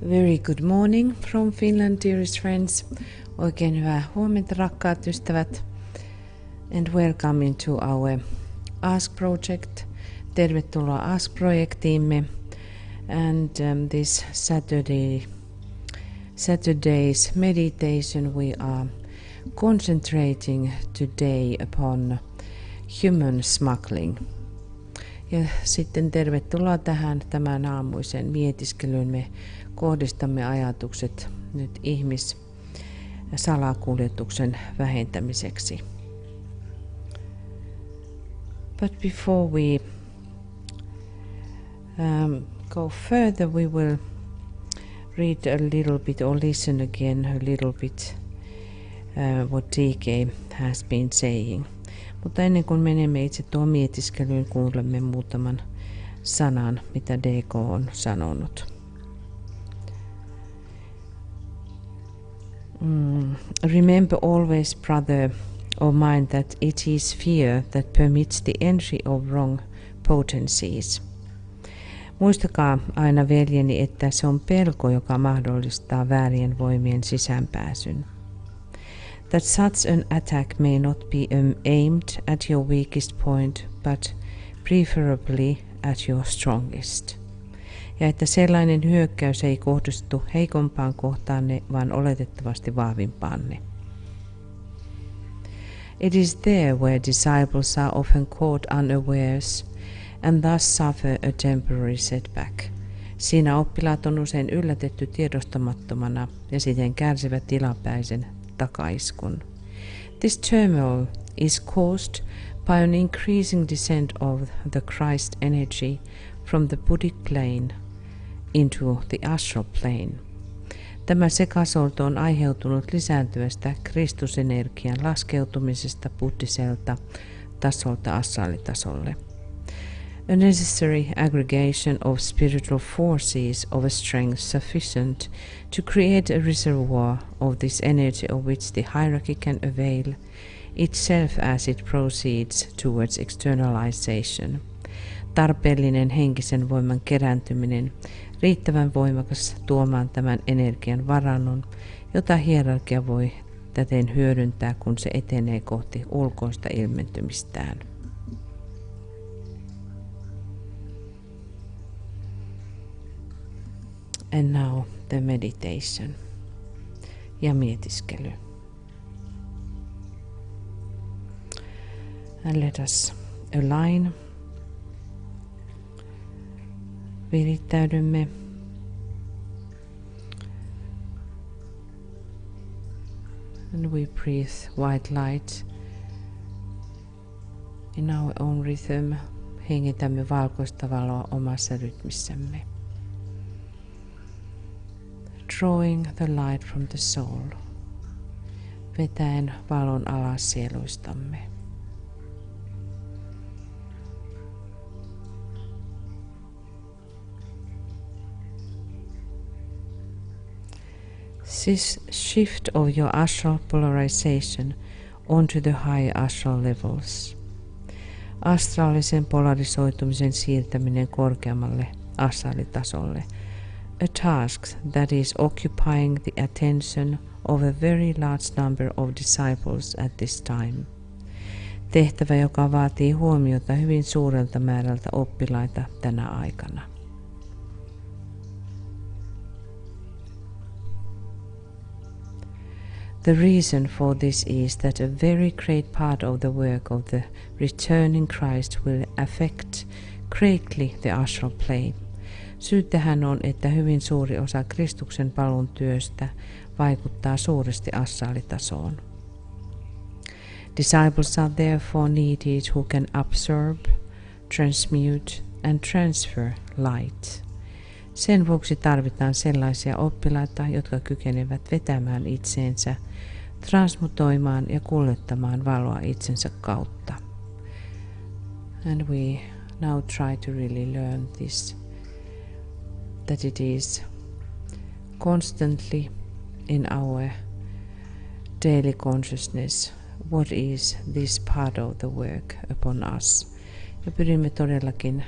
Very good morning from Finland, dearest friends. Oikein hyvää huomenta, rakkaat ystävät. And welcome into our Ask Project. Tervetuloa Ask-projektiimme. And this Saturday's meditation we are concentrating today upon human smuggling. Ja sitten tervetuloa tähän tämän aamuisen mietiskelyyn. Me kohdistamme ajatukset nyt ihmissalakuljetuksen vähentämiseksi. But before we go further, we will read a little bit or listen again a little bit what DK has been saying. Mutta ennen kuin menemme itse tuohon mietiskelyyn, kuulemme muutaman sanan, mitä DK on sanonut. Remember always, brother of mine, that it is fear that permits the entry of wrong potencies. Muistakaa aina, veljeni, että se on pelko, joka mahdollistaa väärien voimien sisäänpääsyn. That such an attack may not be aimed at your weakest point, but preferably at your strongest. Ja että sellainen hyökkäys ei kohdistu heikompaan kohtaanne, vaan oletettavasti vahvimpaanne. It is there where disciples are often caught unawares and thus suffer a temporary setback. Siinä oppilaat on usein yllätetty tiedostamattomana ja siten kärsivät tilapäisen takaiskun. This turmoil is caused by an increasing descent of the Christ energy from the Buddhic plane into the astral plane. Tämä sekasorto on aiheutunut lisääntyvästä Kristusenergian laskeutumisesta buddhiselta tasolta astraalitasolle. A necessary aggregation of spiritual forces of a strength sufficient to create a reservoir of this energy of which the hierarchy can avail itself as it proceeds towards externalization. Tarpeellinen henkisen voiman kerääntyminen, riittävän voimakas tuomaan tämän energian varannon, jota hierarkia voi täten hyödyntää, kun se etenee kohti ulkoista ilmentymistään. And now the meditation ja mietiskely. And let us align. Virittäydymme. And we breathe white light in our own rhythm. Hengitämme valkoista valoa omassa rytmissämme. Drawing the light from the soul. Vetäen valon alas sieluistamme. This shift of your astral polarization onto the high astral levels. Astraalisen polarisoitumisen siirtäminen korkeammalle astraalitasolle. A task that is occupying the attention of a very large number of disciples at this time. Tehtävä, joka vaatii huomiota hyvin suurelta määrältä oppilaita tänä aikana. The reason for this is that a very great part of the work of the returning Christ will affect greatly the astral plane. Syy tähän on, että hyvin suuri osa Kristuksen palun työstä vaikuttaa suuresti astraalitasoon. Disciples are therefore needed who can absorb, transmute and transfer light. Sen vuoksi tarvitaan sellaisia oppilaita, jotka kykenevät vetämään itseensä, transmutoimaan ja kuljettamaan valoa itsensä kautta. And we now try to really learn this, that it is constantly in our daily consciousness what is this part of the work upon us. Ja pyrimme todellakin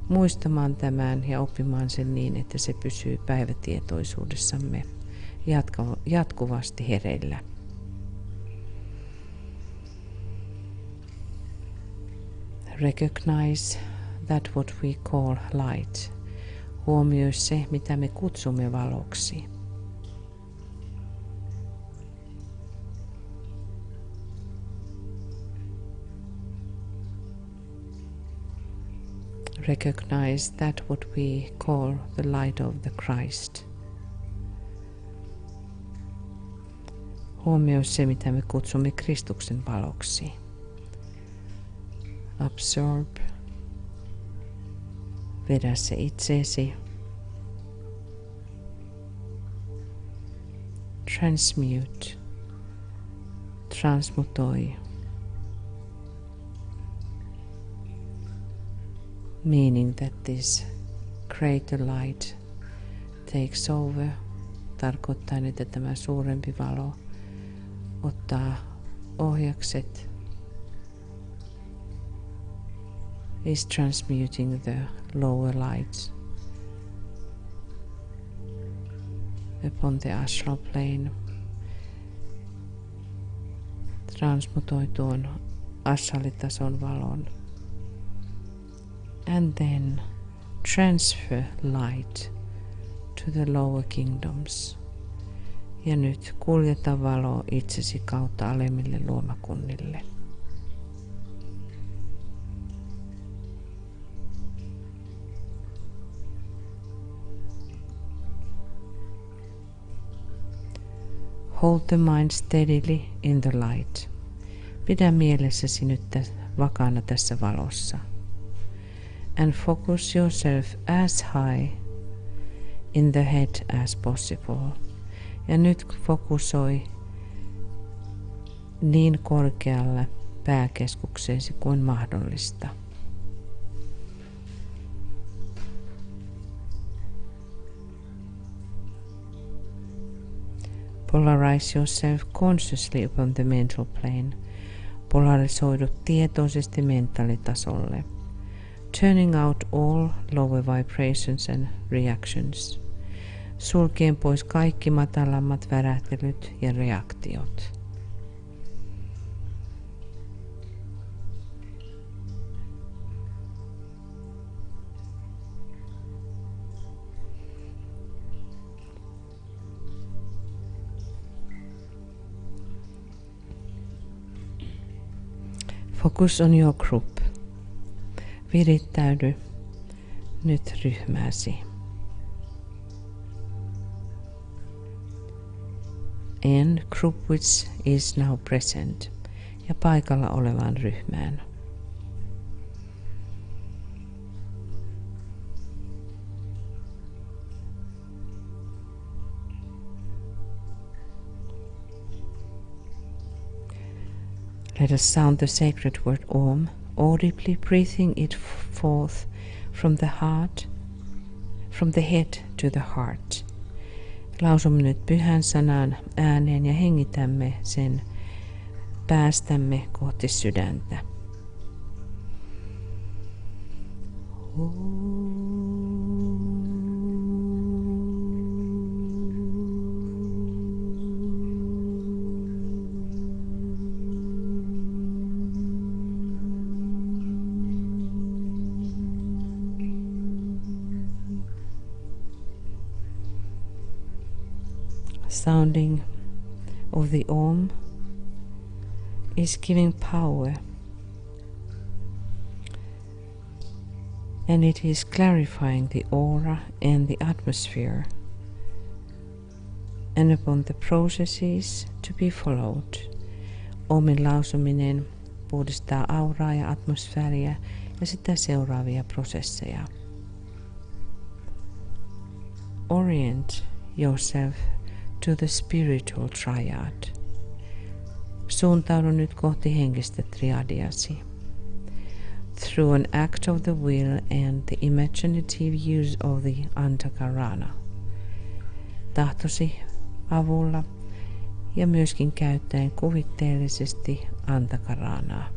muistamaan tämän ja oppimaan sen niin, että se pysyy päivätietoisuudessamme jatkuvasti hereillä. Recognize that what we call light. Huomioi se, mitä me kutsumme valoksi. Recognize that what we call the light of the Christ. Huomioi se, mitä me kutsumme Kristuksen valoksi. Absorb. Vedä se itseesi. Transmute. Transmutoi. Meaning that this greater light takes over. Tarkoittaa, että tämä suurempi valo ottaa ohjakset. Is transmuting the lower lights upon the astral plane. Transmutoi tuon astralitason valon. And then transfer light to the lower kingdoms. Ja nyt kuljeta valo itsesi kautta alemmille luomakunnille. Hold the mind steadily in the light. Pidä mielessäsi nyt vakaana tässä valossa. And focus yourself as high in the head as possible. Ja nyt fokusoi niin korkealle pääkeskukseesi kuin mahdollista. Polarize yourself consciously upon the mental plane. Polarisoidu tietoisesti mentaalitasolle. Turning out all lower vibrations and reactions. Sulkien pois kaikki matalammat värähtelyt ja reaktiot. Focus on your group. Virittäydy nyt ryhmääsi. And group which is now present. Ja paikalla olevaan ryhmään. Let us sound the sacred word Om, audibly breathing it forth from the heart, from the head to the heart. Lausumme nyt pyhän sanan ääneen ja hengitämme sen päästämme kohti sydäntä. Sounding of the Om is giving power, and it is clarifying the aura and the atmosphere, and upon the processes to be followed. Omin lausuminen puhdistaa auraa ja atmosfääriä ja sitä seuraavia prosesseja. Orient yourself to the spiritual triad. Suuntaudu nyt kohti henkistä triadiasi. Through an act of the will and the imaginative use of the antakarana. Tahtosi avulla ja myöskin käyttäen kuvitteellisesti antakaranaa.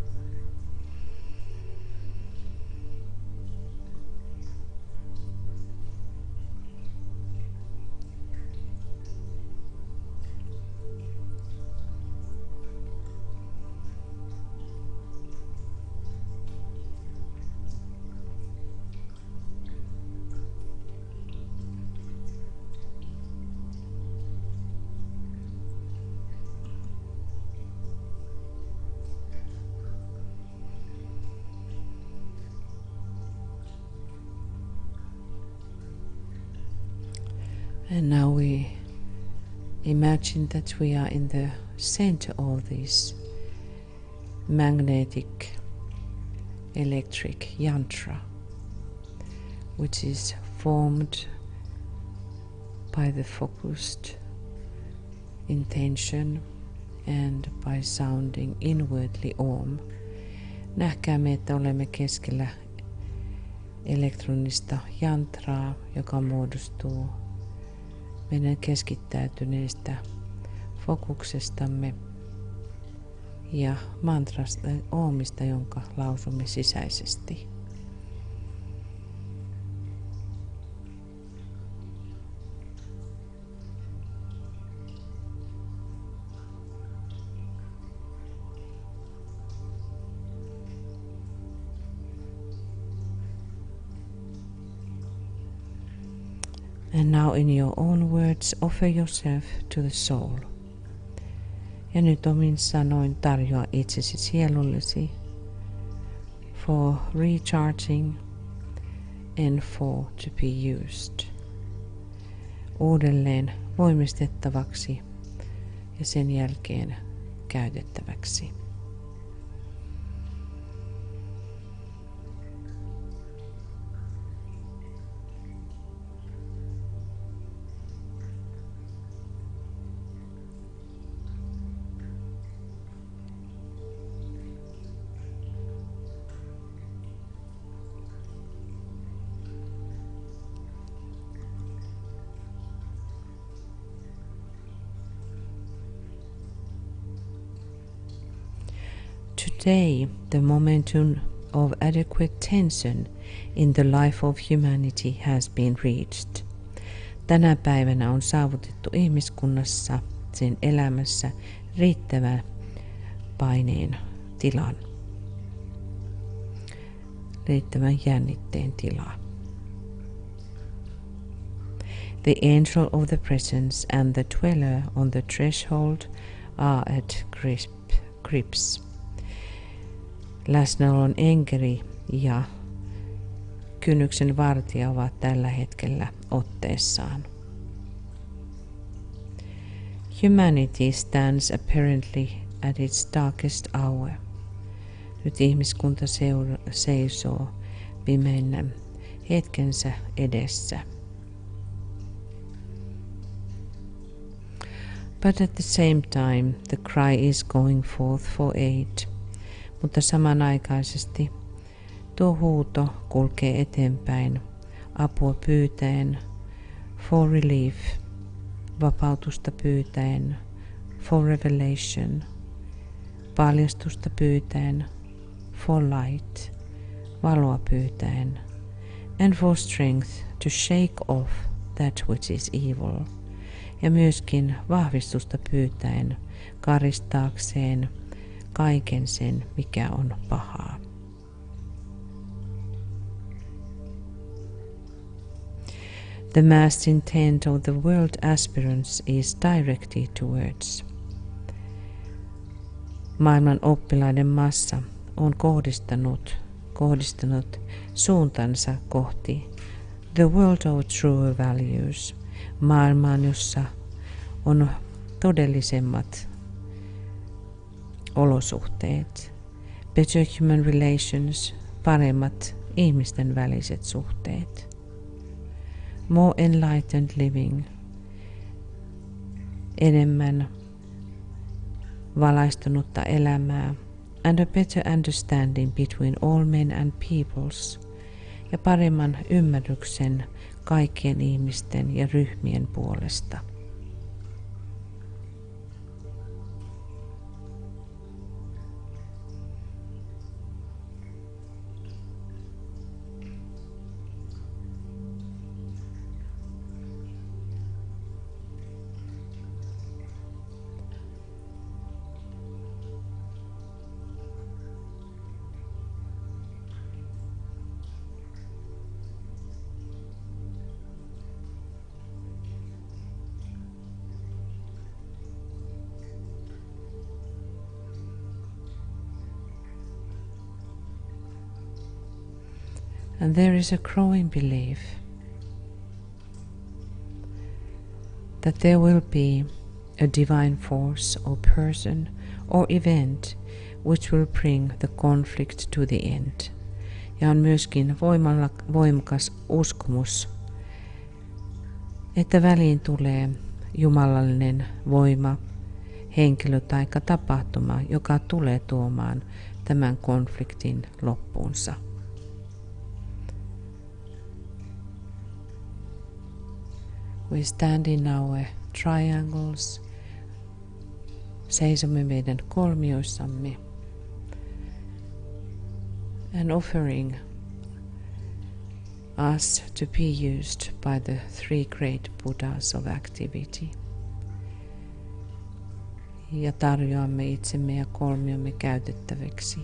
And now we imagine that we are in the center of this magnetic electric yantra, which is formed by the focused intention and by sounding inwardly Om. Nähkäämme, että olemme keskellä elektronista jantraa, joka muodostuu meidän keskittäytyneestä fokuksestamme ja mantrasta Omista, jonka lausumme sisäisesti. And now in your own words offer yourself to the soul. Ja nyt omin sanoin tarjoa itsesi sielullesi for recharging and for to be used. Uudelleen voimistettavaksi ja sen jälkeen käytettäväksi. Today, the momentum of adequate tension in the life of humanity has been reached. Tänä päivänä on saavutettu ihmiskunnassa, sen elämässä, riittävän paineen tilan, riittävän jännitteen tilaa. The angel of the presence and the dweller on the threshold are at grips. Läsnäolon enkeli ja kynnyksen vartija ovat tällä hetkellä otteessaan. Humanity stands apparently at its darkest hour. Nyt ihmiskunta seisoo pimeinä hetkensä edessä. But at the same time, the cry is going forth for aid. Mutta samanaikaisesti tuo huuto kulkee eteenpäin, apua pyytäen, for relief, vapautusta pyytäen, for revelation, paljastusta pyytäen, for light, valoa pyytäen, and for strength to shake off that which is evil, ja myöskin vahvistusta pyytäen, karistaakseen kaiken sen, mikä on pahaa. The massed intent of the world aspirants is directed towards. Maailman oppilaiden massa on kohdistanut suuntansa kohti the world of true values, maailmaan, jossa on todellisemmat olosuhteet, better human relations, paremmat ihmisten väliset suhteet, more enlightened living, enemmän valaistunutta elämää, and a better understanding between all men and peoples, ja paremman ymmärryksen kaikkien ihmisten ja ryhmien puolesta. And there is a growing belief that there will be a divine force or person or event which will bring the conflict to the end. Ja on myöskin voimakas uskomus, että väliin tulee jumalallinen voima, henkilö tai tapahtuma, joka tulee tuomaan tämän konfliktin loppuunsa. We stand in our triangles. Seisomme meidän kolmioissamme. And offering us to be used by the three great Buddhas of activity. Ja tarjoamme itsemme ja kolmiomme käytettäväksi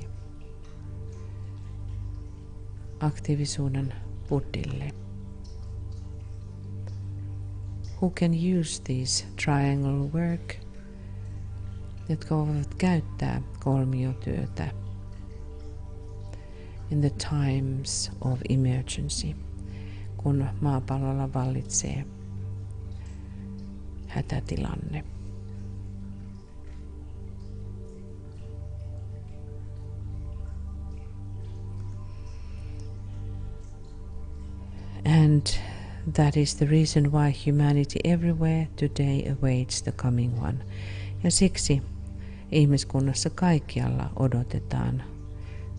aktiivisuuden buddille. Who can use this triangle work, jotka voivat käyttää kolmiotyötä in the times of emergency, kun maapallolla vallitsee hätätilanne. And that is the reason why humanity everywhere today awaits the coming one. Ja siksi ihmiskunnassa kaikkialla odotetaan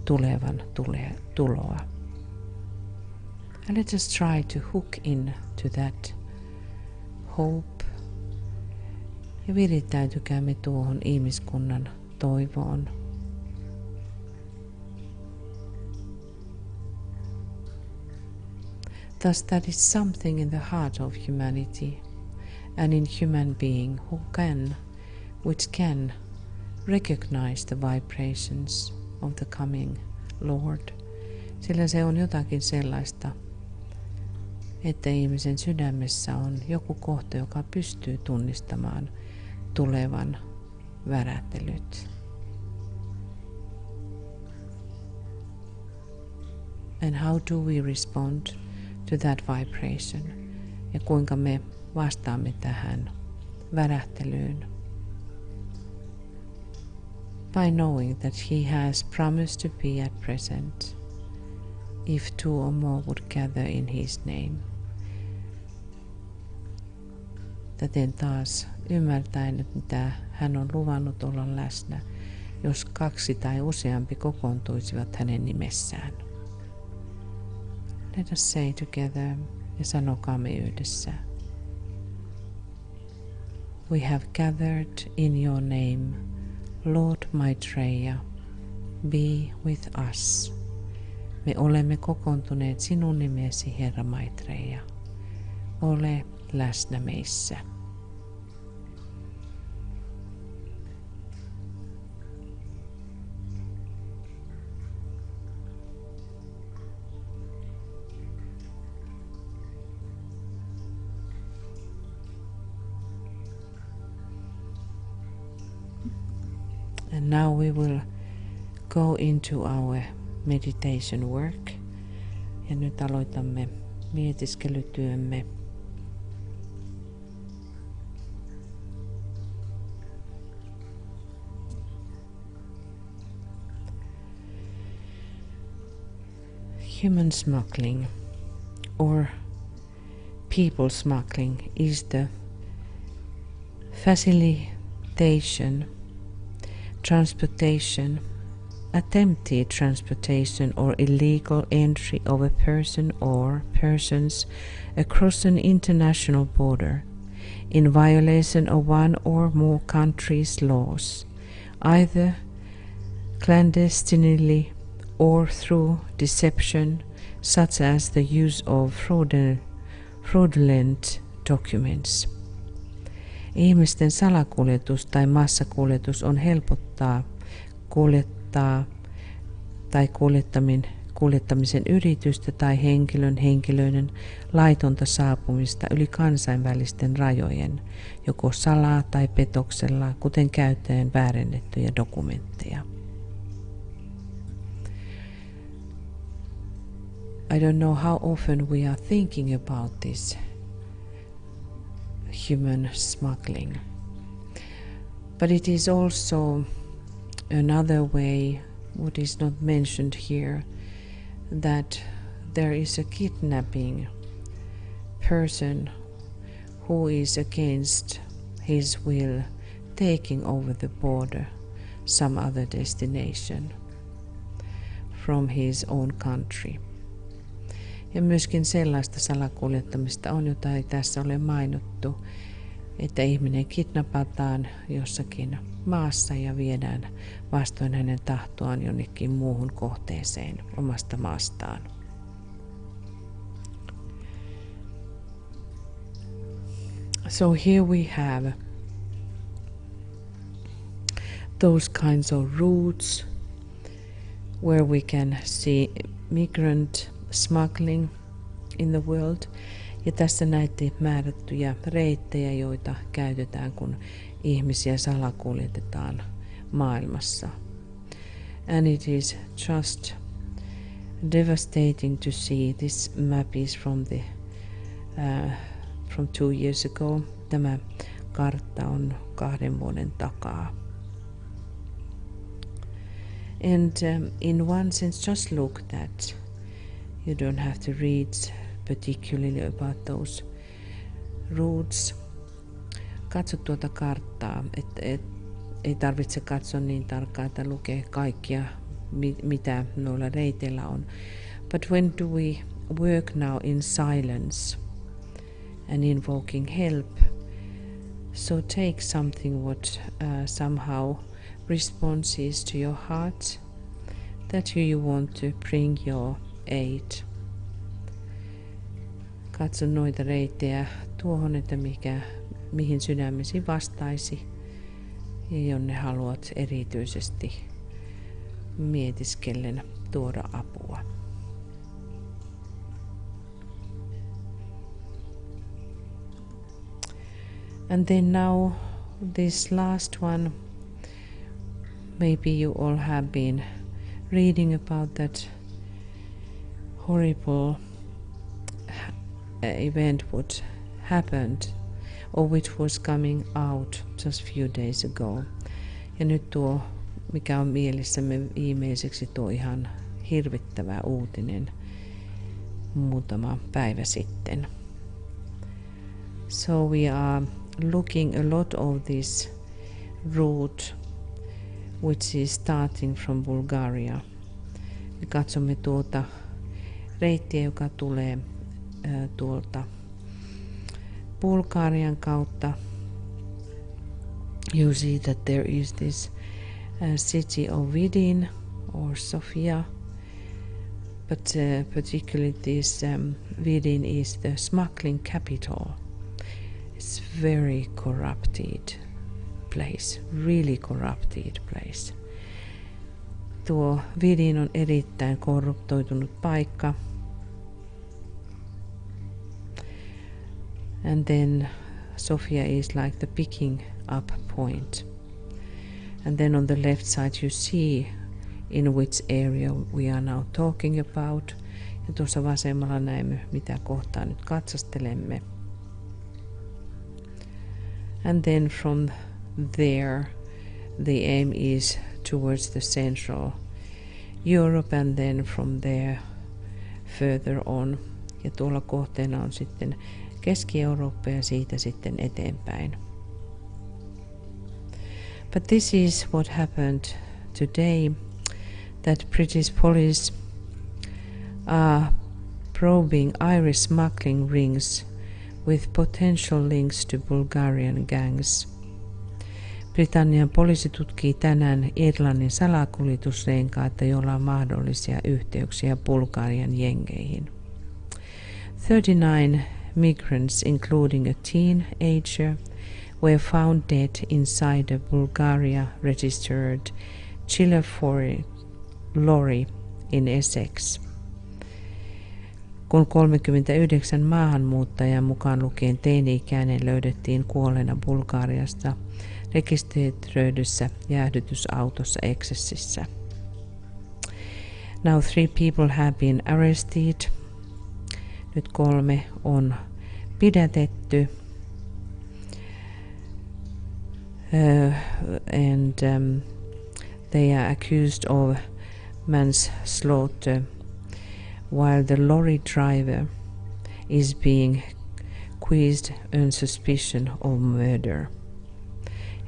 tulevan tuloa. And let us try to hook in to that hope. Ja virittäytykäämme tuohon ihmiskunnan toivoon. Thus that is something in the heart of humanity and in human being which can recognize the vibrations of the coming Lord. Sillä se on jotakin sellaista, että ihmisen sydämessä on joku kohta, joka pystyy tunnistamaan tulevan värähtelyt. And how do we respond to that vibration? Ja kuinka me vastaamme tähän värähtelyyn? By knowing that he has promised to be at present if two or more would gather in his name. Täten taas ymmärtäen, mitä hän on luvannut olla läsnä, jos kaksi tai useampi kokoontuisivat hänen nimessään. Let us say together, ja sanokaamme yhdessä. We have gathered in your name, Lord Maitreya, be with us. Me olemme kokoontuneet sinun nimesi, Herra Maitreya. Ole läsnä meissä. And now we will go into our meditation work. Ja nyt aloitamme mietiskelytyömme. Human smuggling or people smuggling is the facilitation, transportation, attempted transportation or illegal entry of a person or persons across an international border in violation of one or more countries' laws, either clandestinely or through deception, such as the use of fraudulent documents. Ihmisten salakuljetus tai massakuljetus on helpottaa kuljettaa tai kuljettamisen yritystä tai henkilöiden laitonta saapumista yli kansainvälisten rajojen, joko salaa tai petoksella, kuten käyttäen väärennettyjä dokumentteja. I don't know how often we are thinking about this human smuggling. But it is also another way, what is not mentioned here, that there is a kidnapping person who is against his will taking over the border some other destination from his own country. Ja myöskin sellaista salakuljettamista on, jota ei tässä ole mainittu, että ihminen kidnapataan jossakin maassa ja viedään vastoin hänen tahtoaan jonnekin muuhun kohteeseen omasta maastaan. So here we have those kinds of routes where we can see migrant smuggling in the world. Ja tässä näitä määrättyjä reittejä, joita käytetään, kun ihmisiä salakuljetetaan maailmassa. And it is just devastating to see. This map is from 2 years ago. Tämä kartta on 2 vuoden takaa. And in one sense, just look that. You don't have to read particularly about those routes. Katso tuota karttaa, ei tarvitse katsoa niin tarkkaan, että lukee kaikkia, mitä noilla reiteillä on. But when do we work now in silence and invoking help? So take something what somehow responses to your heart, that you want to bring your aid. Katso noita reittejä tuohon, että mihin sydämesi vastaisi ja jonne haluat erityisesti mietiskellen tuoda apua. And then now this last one, maybe you all have been reading about that horrible event what happened or which was coming out just few days ago. Ja nyt tuo, mikä on mielessämme viimeiseksi, tuo ihan hirvittävä uutinen muutama päivä sitten. So we are looking a lot of this route which is starting from Bulgaria. Me katsomme tuota reittiä, joka tulee tuolta Bulgarian kautta. You see that there is this city of Vidin or Sofia, but particularly this Vidin is the smuggling capital. It's very corrupted place, really corrupted place. Tuo Vidin on erittäin korruptoitunut paikka. And then Sofia is like the picking up point. And then on the left side you see in which area we are now talking about. Ja tuossa vasemmalla näemme, mitä kohtaa nyt katsastelemme. And then from there the aim is towards the Central Europe and then from there further on. Ja tuolla kohteena on sitten Keski-Eurooppa ja siitä sitten eteenpäin. But this is what happened today, that British police are probing Irish smuggling rings with potential links to Bulgarian gangs. Britannian poliisi tutkii tänään Irlannin salakuljetusrenkaita, joilla on mahdollisia yhteyksiä Bulgarian jengeihin. 39 migrants, including a teenager, were found dead inside a Bulgaria-registered Chilefori lorry in Essex. Kun 39 maahanmuuttajaa mukaan lukien teini-ikäinen löydettiin kuolleena Bulgariasta rekisteröidyssä jäähdytysautossa Essexissa. Now 3 people have been arrested. Nyt 3 on pidätetty. and they are accused of manslaughter, while the lorry driver is being quizzed on suspicion of murder.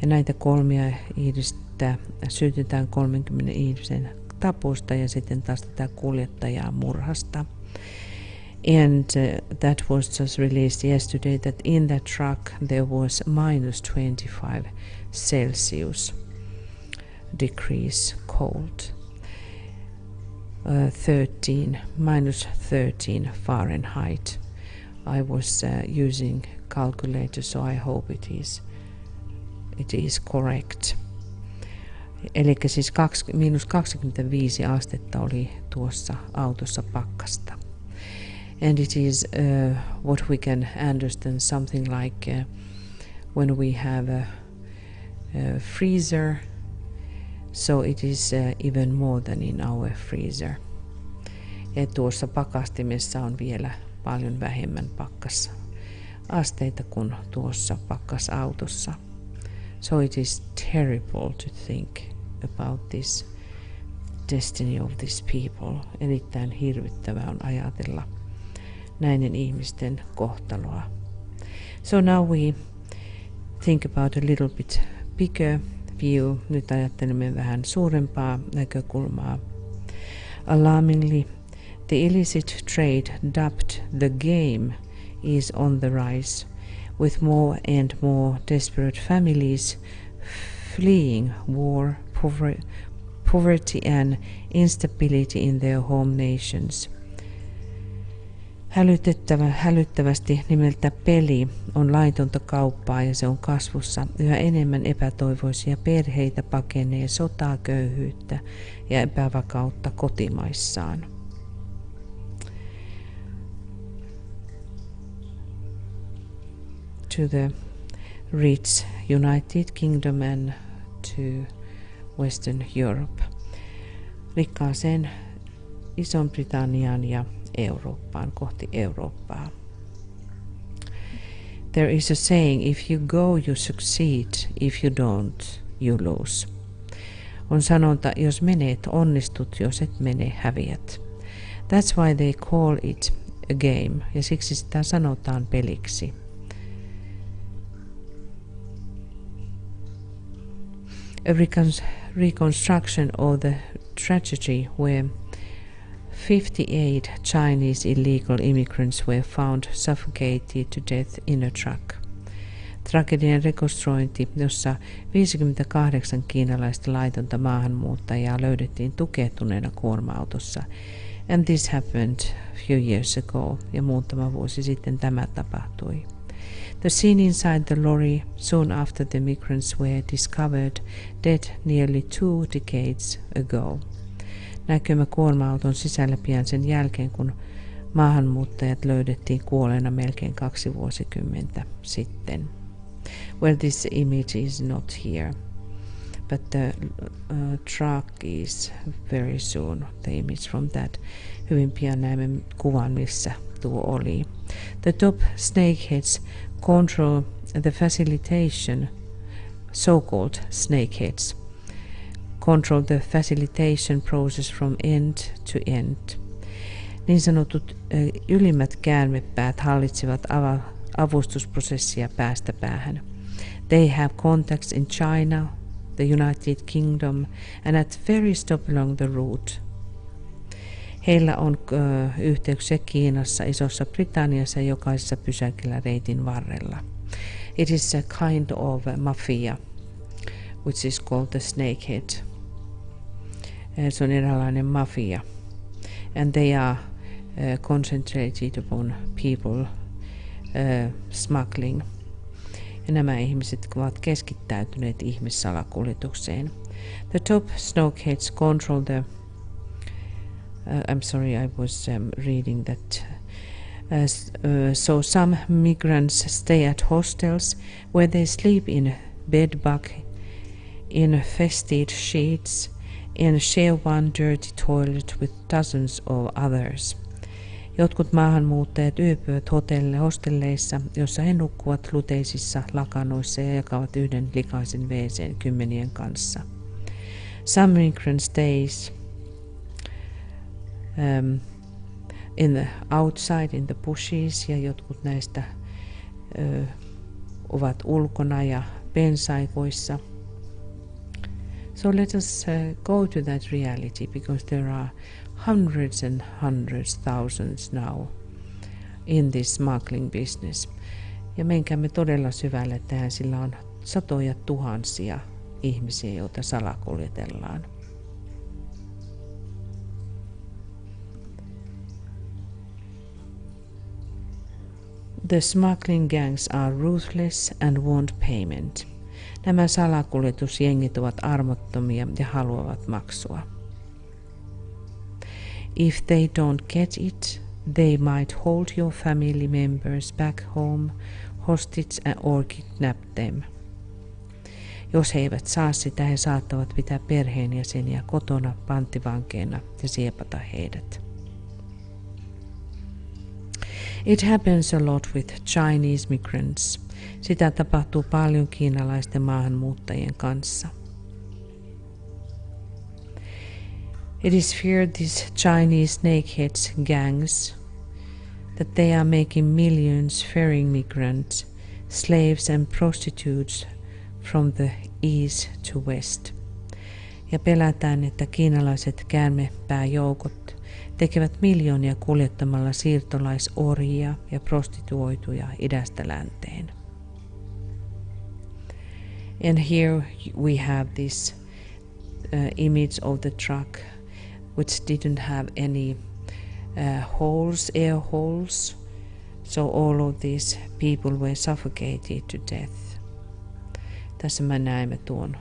Ja näitä kolmea ihmistä syytetään 30 ihmisen taposta ja sitten taas tätä kuljettajaa murhasta. And that was just released yesterday that in that truck there was -25 Celsius degrees cold. -13 Fahrenheit. I was using calculator, so I hope it is correct. Eli siis -25 astetta oli tuossa autossa pakkasta. And it is what we can understand something like when we have a freezer, so it is even more than in our freezer. Ja tuossa pakastimessa on vielä paljon vähemmän pakkasasteita kuin tuossa pakkasautossa. So it is terrible to think about this destiny of these people. Erittäin hirvittävää on ajatella näiden ihmisten kohtaloa. So now we think about a little bit bigger view. Nyt ajattelemme vähän suurempaa näkökulmaa. Alarmingly, the illicit trade dubbed the game is on the rise, with more and more desperate families fleeing war, poverty and instability in their home nations. Hälyttävästi nimeltä peli on laitonta kauppaa ja se on kasvussa. Yhä enemmän epätoivoisia perheitä pakenee sotaa, köyhyyttä ja epävakautta kotimaissaan. To the rich United Kingdom and to Western Europe. Rikkaaseen Ison-Britanniaan ja Eurooppaan, kohti Eurooppaa. There is a saying, if you go you succeed, if you don't you lose. On sanonta, jos menet onnistut, jos et mene häviät. That's why they call it a game, ja siksi sitä sanotaan peliksi. A reconstruction of the tragedy where 58 Chinese illegal immigrants were found suffocated to death in a truck. Tragedian rekonstruointi, jossa 58 kiinalaista laitonta maahanmuuttajaa löydettiin tukehtuneena kuorma-autossa. And this happened a few years ago, ja muutama vuosi sitten tämä tapahtui. The scene inside the lorry soon after the migrants were discovered dead nearly 2 decades ago. Näkymä kuorma-auton sisällä pian sen jälkeen, kun maahanmuuttajat löydettiin kuolleena melkein 2 vuosikymmentä sitten. Well, this image is not here, but the truck is very soon, the image from that. Hyvin pian näemme kuvan, missä tuo oli. The top snakeheads control the facilitation, so-called snakeheads, control the facilitation process from end to end. Niin sanotut ylimmät käärmepäät hallitsevat avustusprosessia päästä päähän. They have contacts in China, the United Kingdom and at very stop along the route. Heillä on yhteyksiä Kiinassa, Isossa Britanniassa ja jokaisessa pysäkillä reitin varrella. It is a kind of mafia, which is called the snakehead. Se on eräänlainen mafia. And they are concentrated upon people smuggling. Ja nämä ihmiset ovat keskittäytyneet ihmissalakuljetukseen. The top snakeheads control the I'm sorry, I was reading that. So some migrants stay at hostels where they sleep in bedbug infested sheets and share one dirty toilet with dozens of others. Jotkut maahanmuuttajat yöpyvät hostelleissa, jossa he nukkuvat luteisissa lakanoissa ja jakavat yhden likaisen WC:n kymmenien kanssa. Some migrant stays outside in the bushes, ja jotkut näistä ovat ulkona ja pensaikoissa. So let us go to that reality, because there are hundreds and hundreds, thousands now in this smuggling business. Ja menkäämme todella syvälle tähän, sillä on satoja tuhansia ihmisiä, joita salakuljetellaan. The smuggling gangs are ruthless and want payment. Nämä salakuljetusjengit ovat armottomia ja haluavat maksua. If they don't get it, they might hold your family members back home, hostage or kidnap them. Jos he eivät saa sitä, he saattavat pitää perheenjäseniä kotona panttivankeina ja siepata heidät. It happens a lot with Chinese migrants. Sitä tapahtuu paljon kiinalaisten maahanmuuttajien kanssa. It is feared these Chinese snakeheads gangs that they are making millions ferrying migrants, slaves and prostitutes from the east to west. Ja pelätään, että kiinalaiset käärmepääjoukot tekevät miljoonia kuljettamalla siirtolaisorjia ja prostituoituja idästä länteen. And here we have this image of the truck which didn't have any air holes, so all of these people were suffocated to death. Tässä me näemme tuon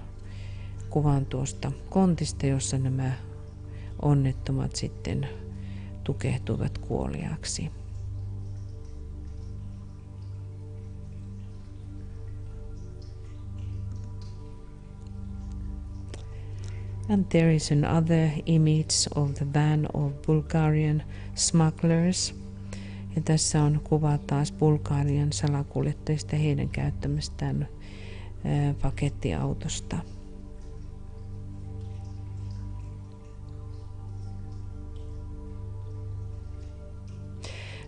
kuvan tuosta kontista, jossa nämä onnettomat sitten tukehtuivat kuoliaaksi. And there is another image of the van of Bulgarian smugglers. Ja tässä on kuva taas Bulgarian salakuljettajista heidän käyttämästään pakettiautosta.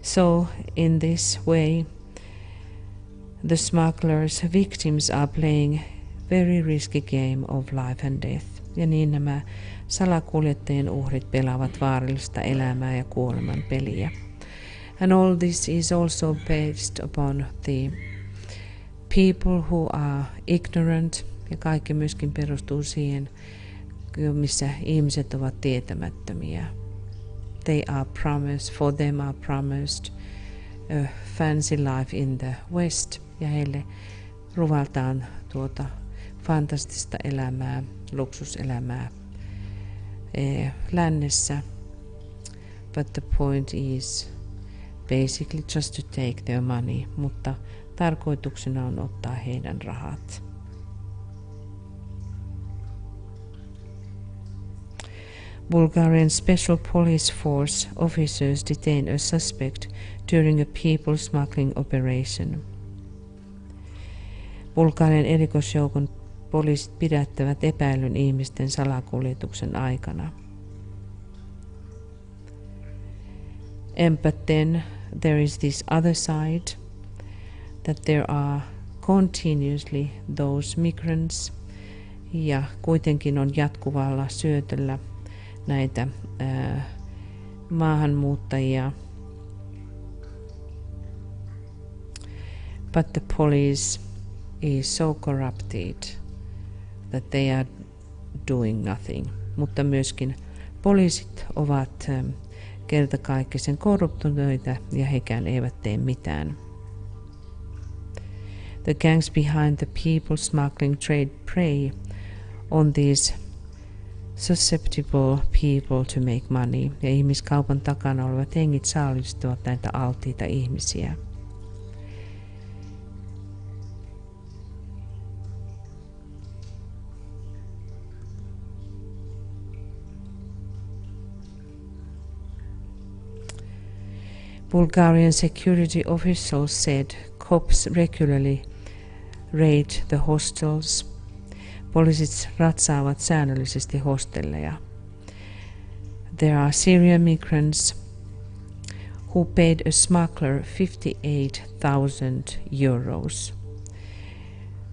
So in this way, the smugglers' victims are playing very risky game of life and death. Ja niin nämä salakuljettajien uhrit pelaavat vaarallista elämää ja kuoleman peliä. And all this is also based upon the people who are ignorant, ja kaikki myöskin perustuu siihen, missä ihmiset ovat tietämättömiä. For them are promised a fancy life in the West, ja heille luvataan tuota fantastista elämää, luksuselämää lännessä. But the point is basically just to take their money, mutta tarkoituksena on ottaa heidän rahat. Bulgarian Special Police Force officers detain a suspect during a people smuggling operation. Bulgarian erikoisjoukon poliisit pidättävät epäilyn ihmisten salakuljetuksen aikana. But then there is this other side, that there are continuously those migrants, ja kuitenkin on jatkuvalla syötöllä näitä maahanmuuttajia. But the police is so corrupted that they are doing nothing. Mutta myöskin poliisit ovat kertakaikkisen korruptoituneita ja hekään eivät tee mitään. The gangs behind the people smuggling trade prey on these susceptible people to make money. Ja ihmiskaupan takana olevat hengit saalistavat näitä alttiita ihmisiä. Bulgarian security officials said cops regularly raid the hostels. Poliisit ratsaavat säännöllisesti hostelleja. There are Syrian migrants who paid a smuggler 58,000 euros.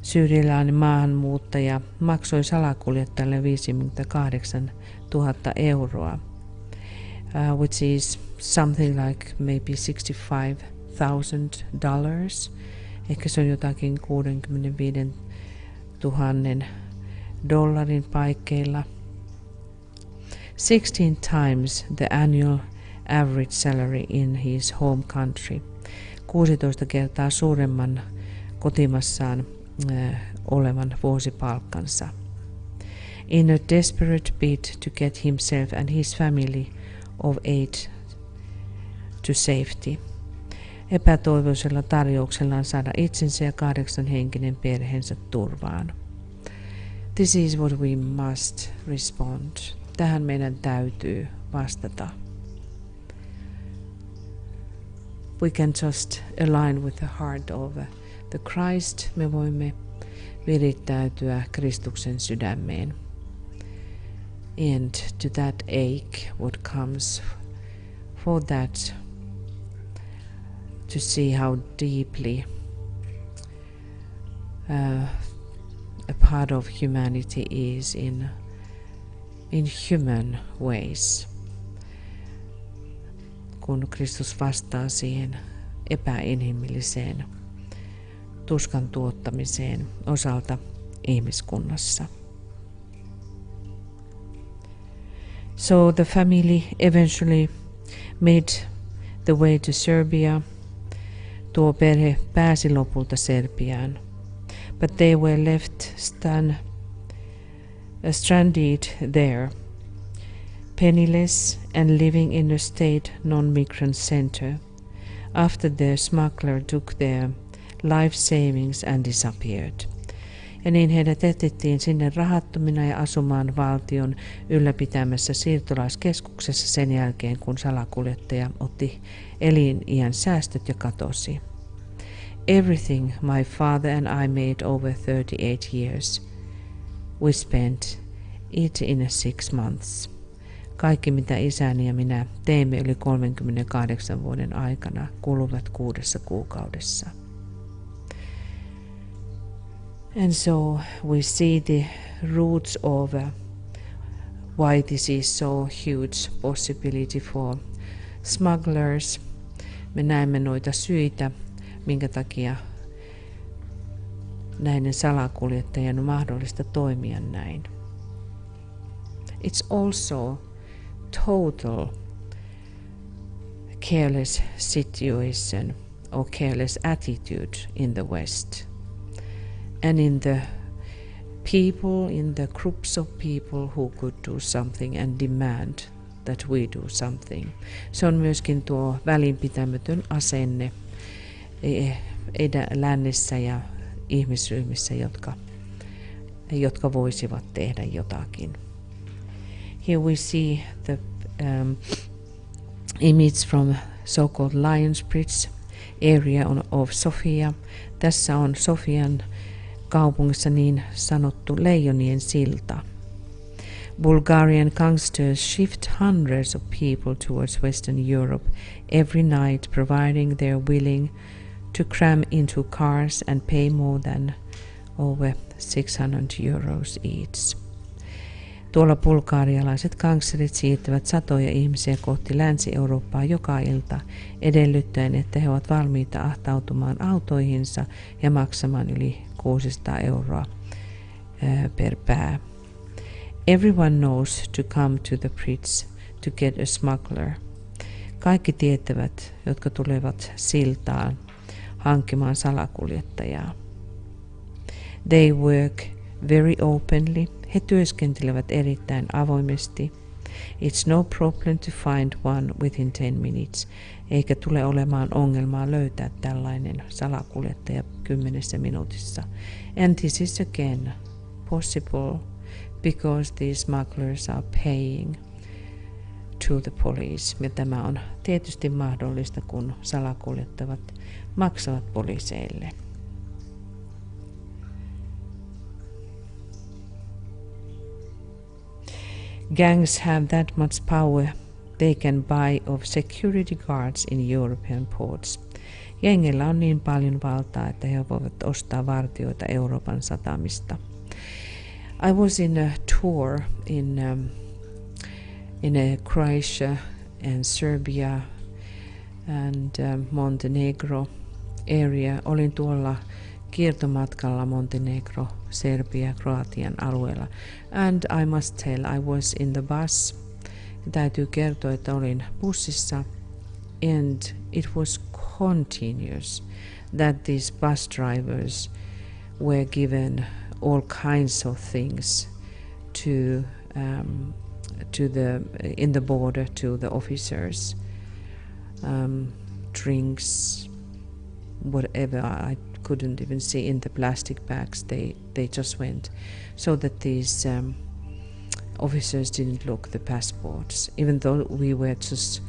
Syyrialainen maahanmuuttaja maksoi salakuljettajalle 58 000 euroa, which is something like maybe $65,000. Ehkä se on jotakin 65 000 dollarin paikkeilla. 16 times the annual average salary in his home country. 16 kertaa suuremman kotimassaan olevan vuosipalkkansa. In a desperate bid to get himself and his family of 8 to safety. Epätoivoisella tarjouksellaan saada itsensä ja 8 henkinen perheensä turvaan. This is what we must respond. Tähän meidän täytyy vastata. We can just align with the heart of the Christ. Me voimme virittäytyä Kristuksen sydämeen. And to that ache what comes for that, to see how deeply a part of humanity is in human ways. Kun Kristus vastaa siihen epäinhimilliseen tuskan tuottamiseen osalta ihmiskunnassa. So the family eventually made the way to Serbia. Tuo perhe pääsi lopulta Serbiaan, but they were left stranded there, penniless and living in a state non-migrant center after their smuggler took their life savings and disappeared. Ja niin heidät jätettiin sinne rahattomina ja asumaan valtion ylläpitämässä siirtolaiskeskuksessa sen jälkeen, kun salakuljettaja otti eliniän säästöt ja katosi. Everything my father and I made over 38 years, we spent it in 6 months. Kaikki mitä isäni ja minä teimme yli 38 vuoden aikana kuluvat 6 kuukaudessa. And so we see the roots of why this is so huge possibility for smugglers. Me näemme noita syitä, minkä takia näiden salakuljettajien on mahdollista toimia näin. It's also total careless situation or careless attitude in the West. And in the people, in the groups of people who could do something and demand that we do something. Se on myöskin tuo välinpitämätön asenne lännessä ja ihmisryhmissä, jotka voisivat tehdä jotakin. Here we see the image from so-called Lions Bridge area of Sofia. Tässä on Sofian kaupungissa niin sanottu leijonien silta. Bulgarian gangsters shift hundreds of people towards Western Europe every night, providing they're willing to cram into cars and pay more than over 600 euros each. Tuolla bulgarialaiset gangsterit siirtävät satoja ihmisiä kohti Länsi-Eurooppaa joka ilta, edellyttäen, että he ovat valmiita ahtautumaan autoihinsa ja maksamaan yli 600 euroa per pää. Everyone knows to come to the bridge to get a smuggler. Kaikki tietävät, jotka tulevat siltaan hankkimaan salakuljettajaa. They work very openly. He työskentelevät erittäin avoimesti. It's no problem to find one within 10 minutes. Eikä tule olemaan ongelmaa löytää tällainen salakuljettaja 10 minuutissa. And this is again possible because these smugglers are paying to the police. Ja tämä on tietysti mahdollista, kun salakuljettavat maksavat poliiseille. Gangs have that much power they can buy of security guards in European ports. Jengeillä on niin paljon valtaa, että he voivat ostaa vartijoita Euroopan satamista. I was in a tour in Croatia and Serbia and Montenegro area. Olin tuolla kiertomatkalla Montenegro, Serbia, Kroatian alueella. And I must tell, I was in the bus. Täytyy kertoa, että olin bussissa. And it was continuous that these bus drivers were given all kinds of things in the border to the officers, drinks, whatever. I couldn't even see in the plastic bags. They just went, so that these officers didn't look the passports, even though we were just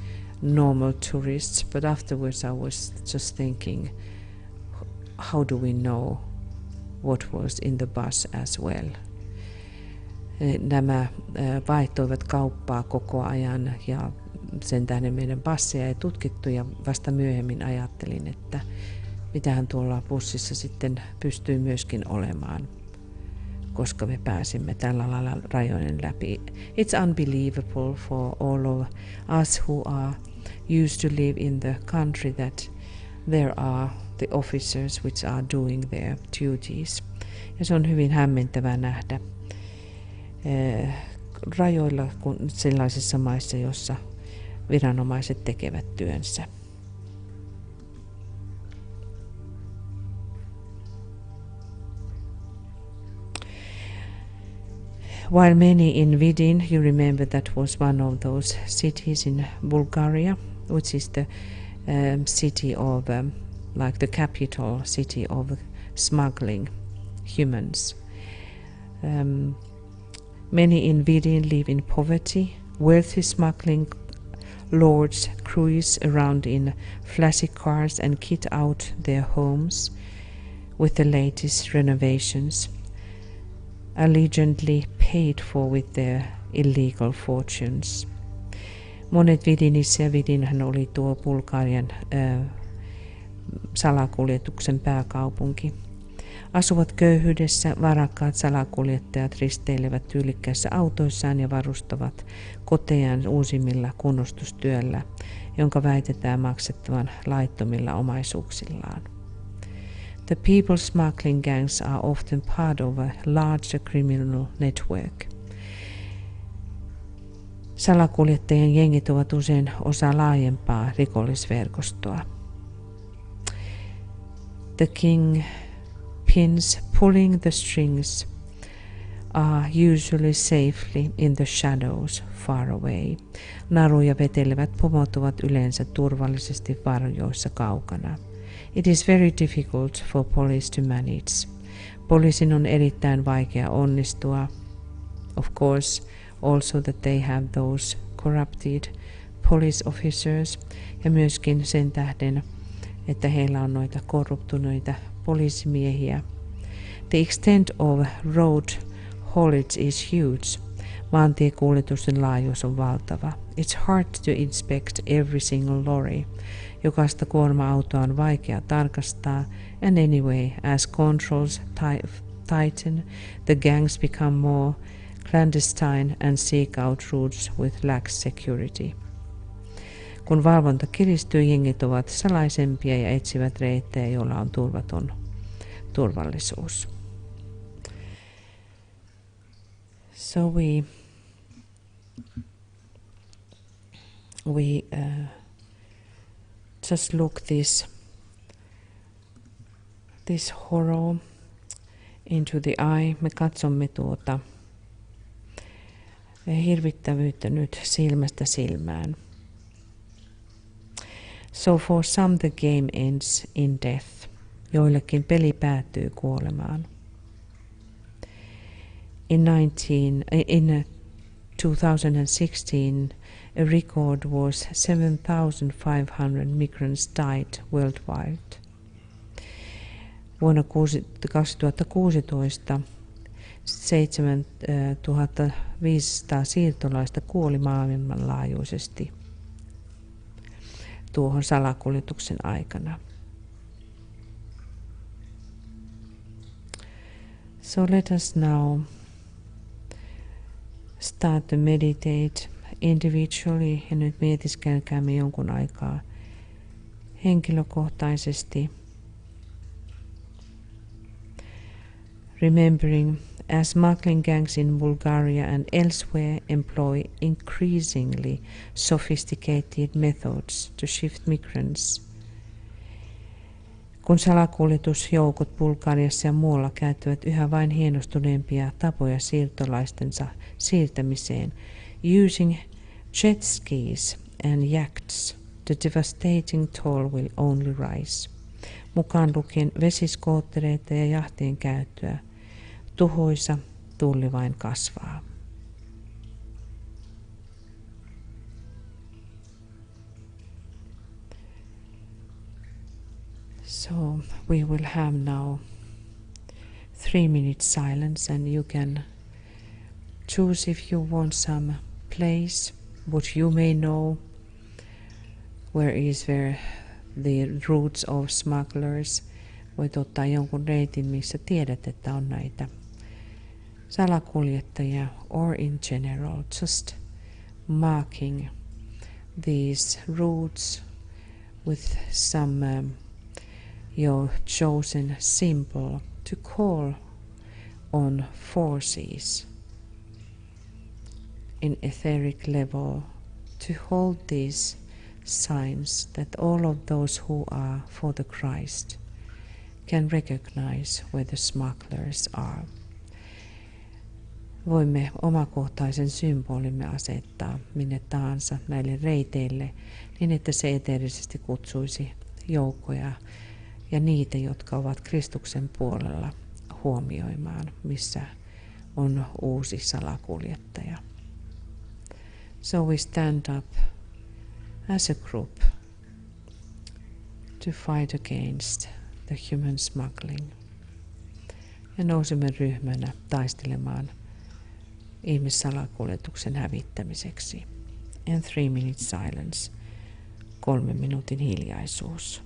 normal tourists. But afterwards I was just thinking, how do we know what was in the bus as well? Nämä vaihtoivat kauppaa koko ajan ja sen tähden meidän passeja ei tutkittu, ja vasta myöhemmin ajattelin, että mitähän tuolla bussissa sitten pystyy myöskin olemaan, koska me pääsimme tällä lailla rajojen läpi. It's unbelievable for all of us who are used to live in the country that there are the officers which are doing their duties. Ja se on hyvin hämmentävää nähdä rajoilla kuin sellaisissa maissa, jossa viranomaiset tekevät työnsä. While many in Vidin, you remember that was one of those cities in Bulgaria, which is the city of, like the capital city of smuggling humans. Many in Vidin live in poverty. Wealthy smuggling lords cruise around in flashy cars and kit out their homes with the latest renovations, allegedly paid for with their illegal fortunes. Monet Vidinissä, ja Vidinhän oli tuo Bulgarian salakuljetuksen pääkaupunki, asuvat köyhyydessä. Varakkaat salakuljettajat risteilevät tyylikkäissä autoissaan ja varustavat kotejaan uusimmilla kunnostustyöllä, jonka väitetään maksettavan laittomilla omaisuuksillaan. The people smuggling gangs are often part of a larger criminal network. Salakuljettajien jengit ovat usein osa laajempaa rikollisverkostoa. The kingpins pulling the strings are usually safely in the shadows far away. Naruja vetelevät pomot ovat yleensä turvallisesti varjoissa kaukana. It is very difficult for police to manage. Poliisin on erittäin vaikea onnistua. Of course, also that they have those corrupted police officers, ja myöskin sen tähden, että heillä on noita korruptuneita poliisimiehiä. The extent of road haulage is huge. Maantiekuljetusten laajuus on valtava. It's hard to inspect every single lorry. Jokaista kuorma-autoa on vaikea tarkastaa, and anyway, as controls tighten, the gangs become more clandestine and seek out routes with lax security. Kun valvonta kiristyy, jengit ovat salaisempia ja etsivät reittejä, joilla on turvaton turvallisuus. So we just look this horror into the eye. Me katsomme tuota hirvittävyyttä nyt silmästä silmään. So for some the game ends in death. Joillekin peli päättyy kuolemaan. In 2016, A record was 7,500 migrants died worldwide. Vuonna 2016 7,500 siirtolaista kuoli maailmanlaajuisesti tuohon salakuljetuksen aikana. So let us now start to meditate individually, ja nyt mietiskelkäämme jonkun aikaa henkilökohtaisesti. Remembering, as smuggling gangs in Bulgaria and elsewhere employ increasingly sophisticated methods to shift migrants. Kun salakuljetusjoukot Bulgariassa ja muualla käyttävät yhä vain hienostuneempia tapoja siirtolaistensa siirtämiseen, using jet skis and yachts, the devastating toll will only rise. Mukaan lukien vesiskoottereita ja jahtien käyttöä, tuhoisa tulli vain kasvaa. So we will have now 3 minutes silence, and you can choose if you want some place which you may know, where the routes of smugglers. Voit ottaa jonkun reitin, missä tiedät, että on näitä salakuljettajia, or in general just marking these routes with some your chosen symbol to call on forces in etheric level to hold these signs that all of those who are for the Christ can recognize where the smugglers are. Voimme omakohtaisen symbolimme asettaa minne tahansa näille reiteille, niin että se eteerisesti kutsuisi joukkoja ja niitä, jotka ovat Kristuksen puolella, huomioimaan, missä on uusi salakuljettaja. So we stand up as a group to fight against the human smuggling. Ja nousemme ryhmänä taistelemaan ihmissalakuljetuksen hävittämiseksi. And 3 minutes silence, 3 minuutin hiljaisuus.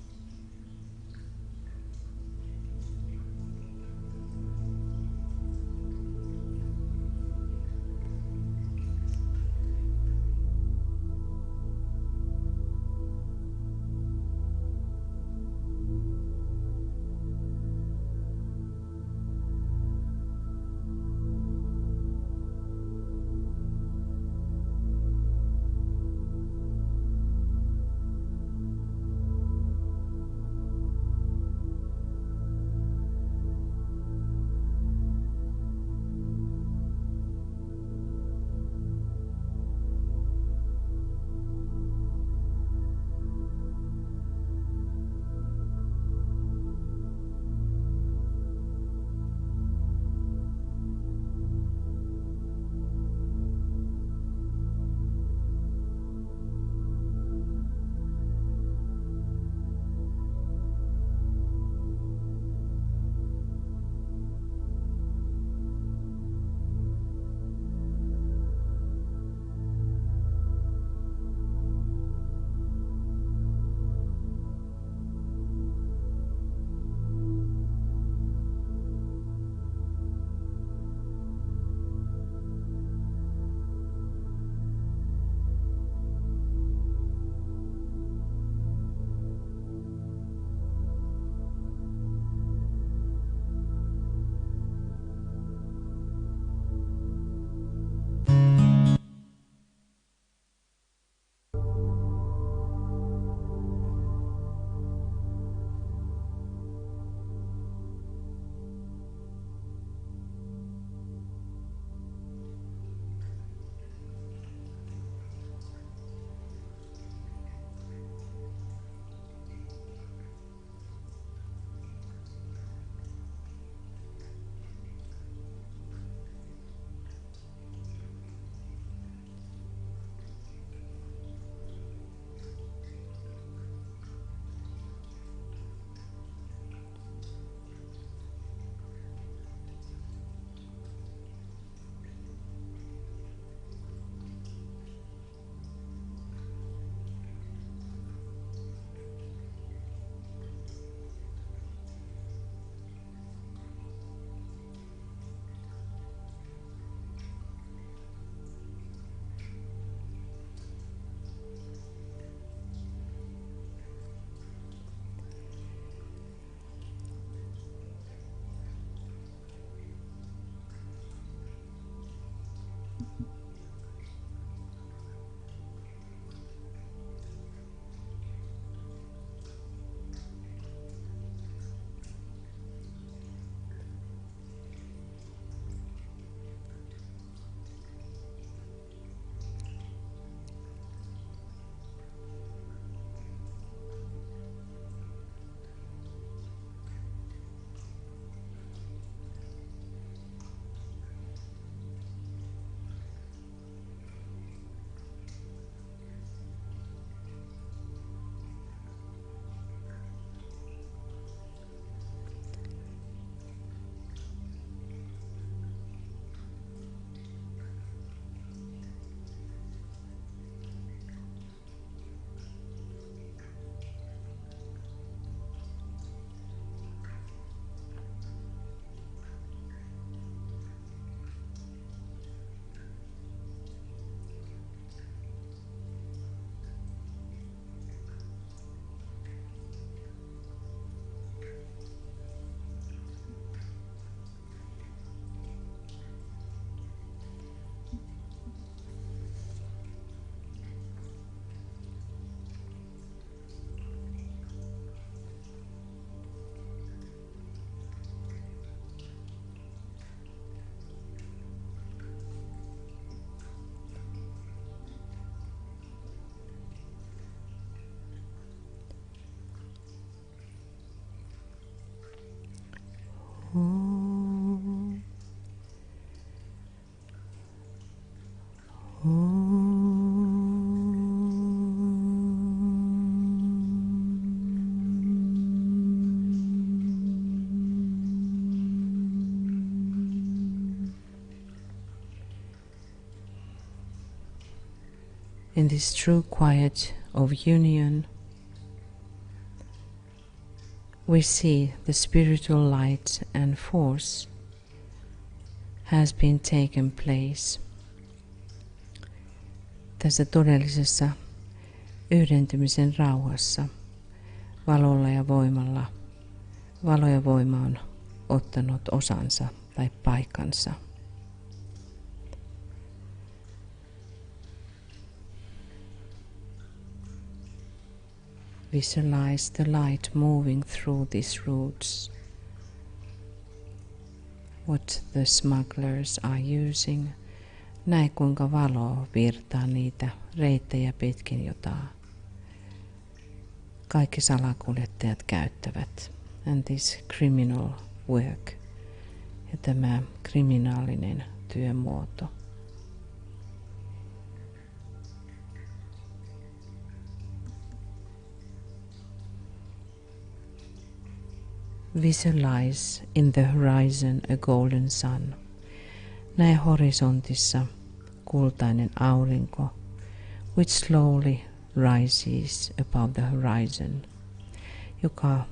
In this true quiet of union, we see the spiritual light and force has been taken place. Tässä todellisessa yhdentymisen rauhassa valolla ja voimalla valo ja voima on ottanut osansa tai paikkansa. Visualize the light moving through these roots. What the smugglers are using. Näe kuinka valo virtaa niitä reittejä pitkin, jota kaikki salakuljettajat käyttävät. And this criminal work. Ja tämä kriminaalinen työmuoto. Visualize in the horizon a golden sun. Näe horisontissa kultainen aurinko, which slowly rises above the horizon, joka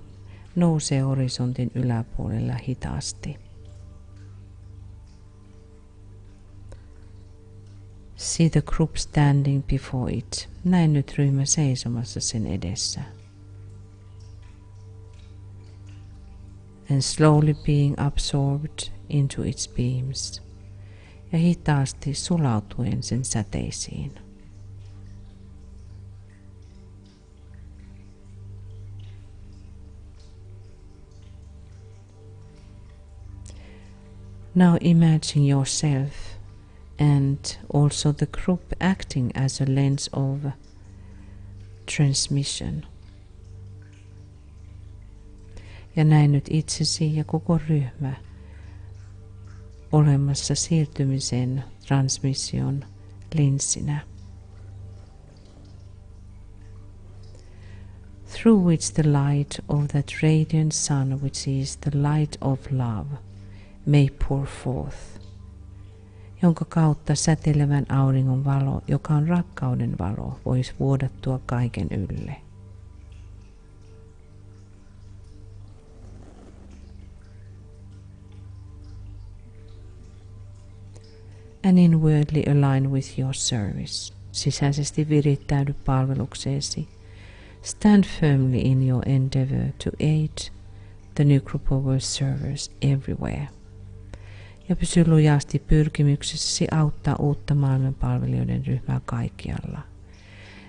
nousee horisontin yläpuolella hitaasti. See the group standing before it. Näe nyt ryhmä seisomassa sen edessä. And slowly being absorbed into its beams. Ja hitaasti sulautuen sen säteisiin. Now imagine yourself and also the group acting as a lens of transmission. Ja näin nyt itsesi ja koko ryhmä olemassa siirtymisen transmission linssinä. Through which the light of that radiant sun, which is the light of love, may pour forth. Jonka kautta säteilevän auringon valo, joka on rakkauden valo, voisi vuodattua kaiken ylle. And inwardly align with your service. Sisäisesti virittäydy palvelukseesi. Stand firmly in your endeavor to aid the new group of world servers everywhere. Ja pysy lujasti pyrkimyksessäsi auttaa uutta maailmanpalvelijoiden ryhmää kaikkialla.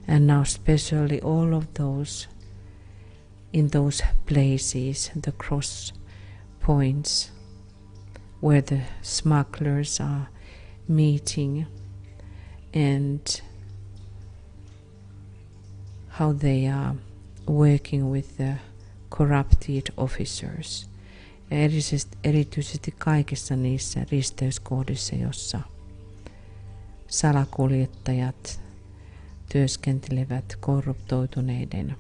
And now especially all of those in those places, the cross points where the smugglers are meeting and how they are working with the corrupted officers. Ja erityisesti kaikissa niissä risteyskohdissa, jossa salakuljettajat työskentelevät korruptoituneiden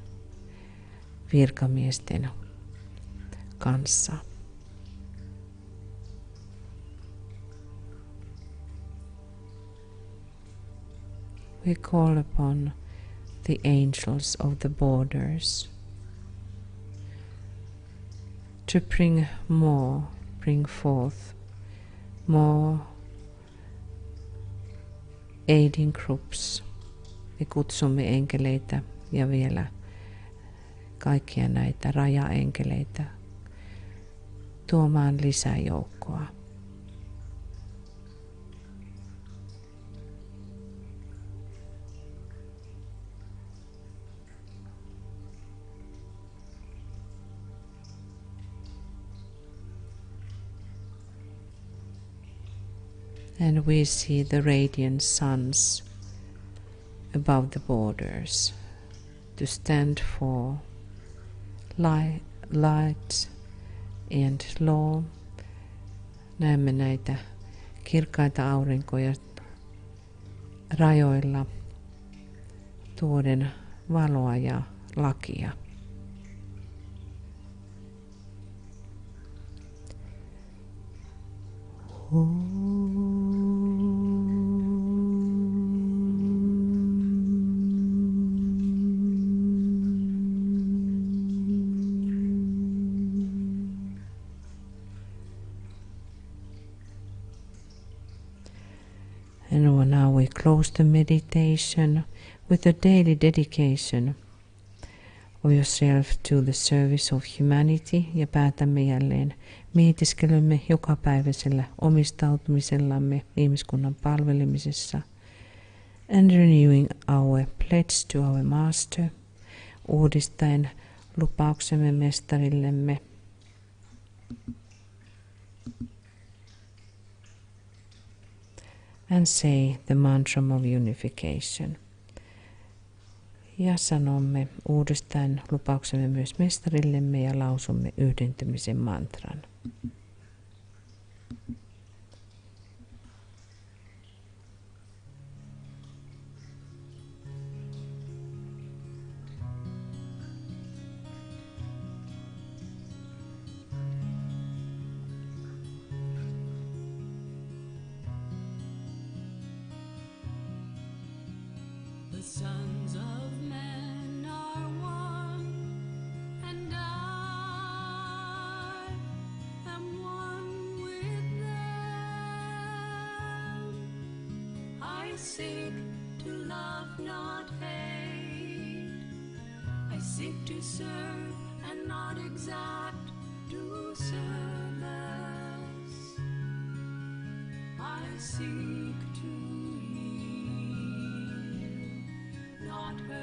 virkamiesten kanssa. We call upon the angels of the borders to bring forth more aiding groups. Me kutsumme enkeleitä ja vielä kaikkia näitä rajaenkeleitä tuomaan lisäjoukkoa. And we see the radiant suns above the borders to stand for light and law. Näemme näitä kirkkaita aurinkoja rajoilla tuoden valoa ja lakia. we close the meditation with a daily dedication of yourself to the service of humanity ja päätämme jälleen mietiskelymme jokapäiväisellä omistautumisellamme ihmiskunnan palvelemisessa and renewing our pledge to our master, uudistaen lupauksemme mestarillemme. And say the mantra of unification. Ja sanomme uudestaan lupauksemme myös mestarillemme ja lausumme yhdentymisen mantran. The sons of men are one, and I am one with them. I seek to love, not hate. I seek to serve and not exact due service. I seek to not hurt.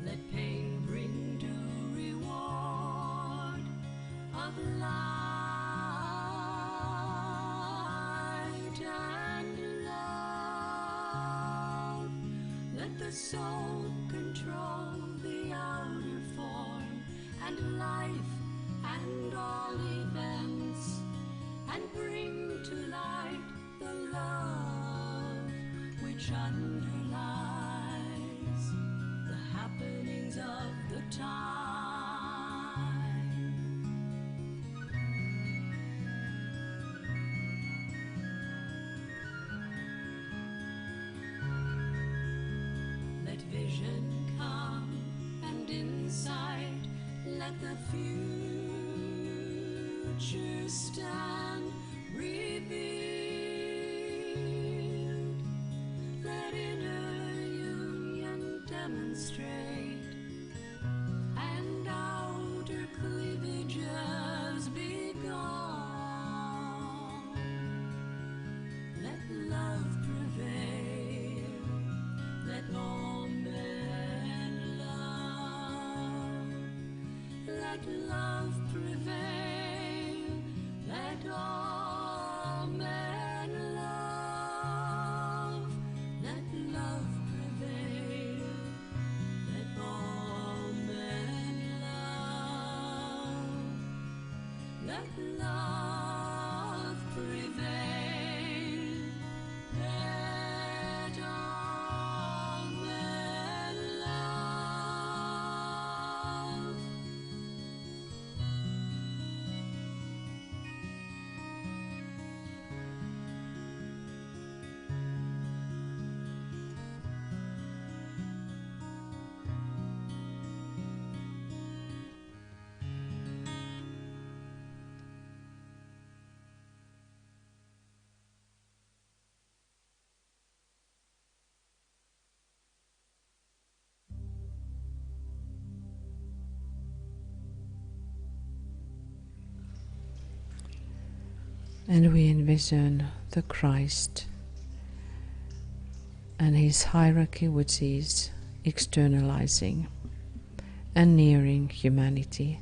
Let pain bring due reward of light and love. Let the soul control the outer form and life and all events, and bring to light the love which underlies the happenings of the time. Let vision come and insight, let the future stand revealed. Let inner union demonstrate, and outer cleavages be gone. Let love prevail, let all men love. Let love prevail, let all men love. Let love prevail, let all men love. Let love prevail, let all men love. And we envision the Christ and his hierarchy, which is externalizing and nearing humanity.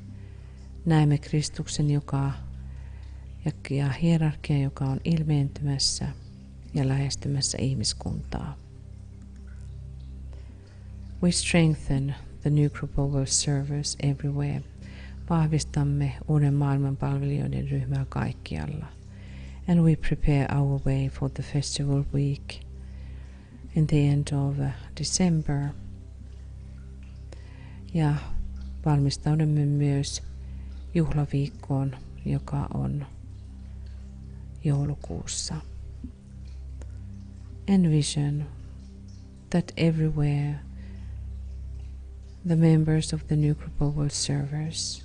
Näemme Kristuksen ja hierarkia, joka on ilmeentymässä ja lähestymässä ihmiskuntaa. We strengthen the new group of servers everywhere. Vahvistamme uuden maailman palvelijoiden ryhmää kaikkialla. And we prepare our way for the festival week in the end of December. Ja valmistaudumme myös juhlaviikkoon, joka on joulukuussa. Envision that everywhere The members of the new global servers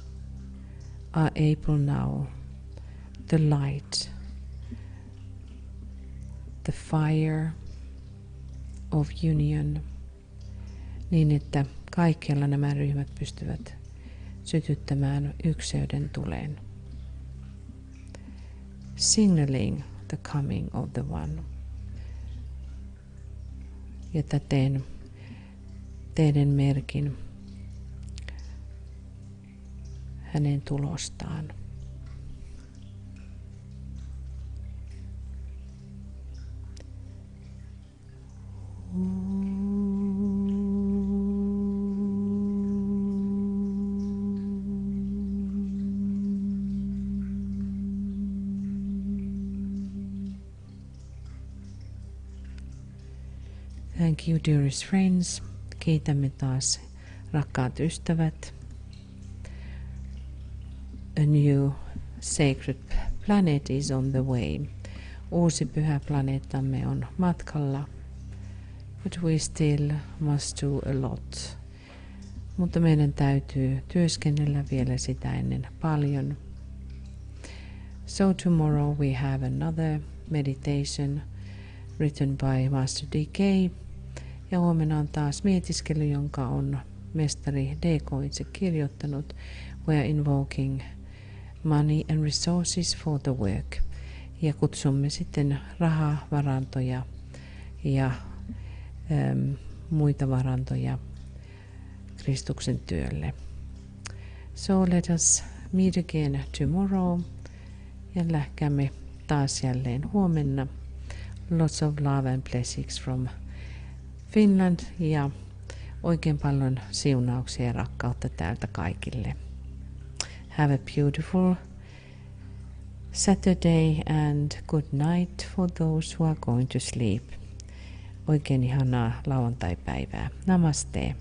are able now to light the fire of union niin, että kaikkialla nämä ryhmät pystyvät sytyttämään ykseyden tuleen. Signaling the coming of the one. Ja täten teidän merkin hänen tulostaan. Thank you, dearest friends. Kiitämme taas, rakkaat ystävät. A new sacred planet is on the way. Uusi pyhä planeettamme on matkalla. But we still must do a lot. Mutta meidän täytyy työskennellä vielä sitä ennen paljon. So tomorrow we have another meditation written by Master DK. Ja huomenna on taas mietiskely, jonka on mestari DK itse kirjoittanut. We are invoking money and resources for the work. Ja kutsumme sitten rahavarantoja ja muita varantoja Kristuksen työlle. So let us meet again tomorrow. Ja lähkäämme taas jälleen huomenna. Lots of love and blessings from Finland ja oikein paljon siunauksia ja rakkautta täältä kaikille. Have a beautiful Saturday and good night for those who are going to sleep. Oikein ihanaa lauantaipäivää. Namaste.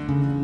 Thank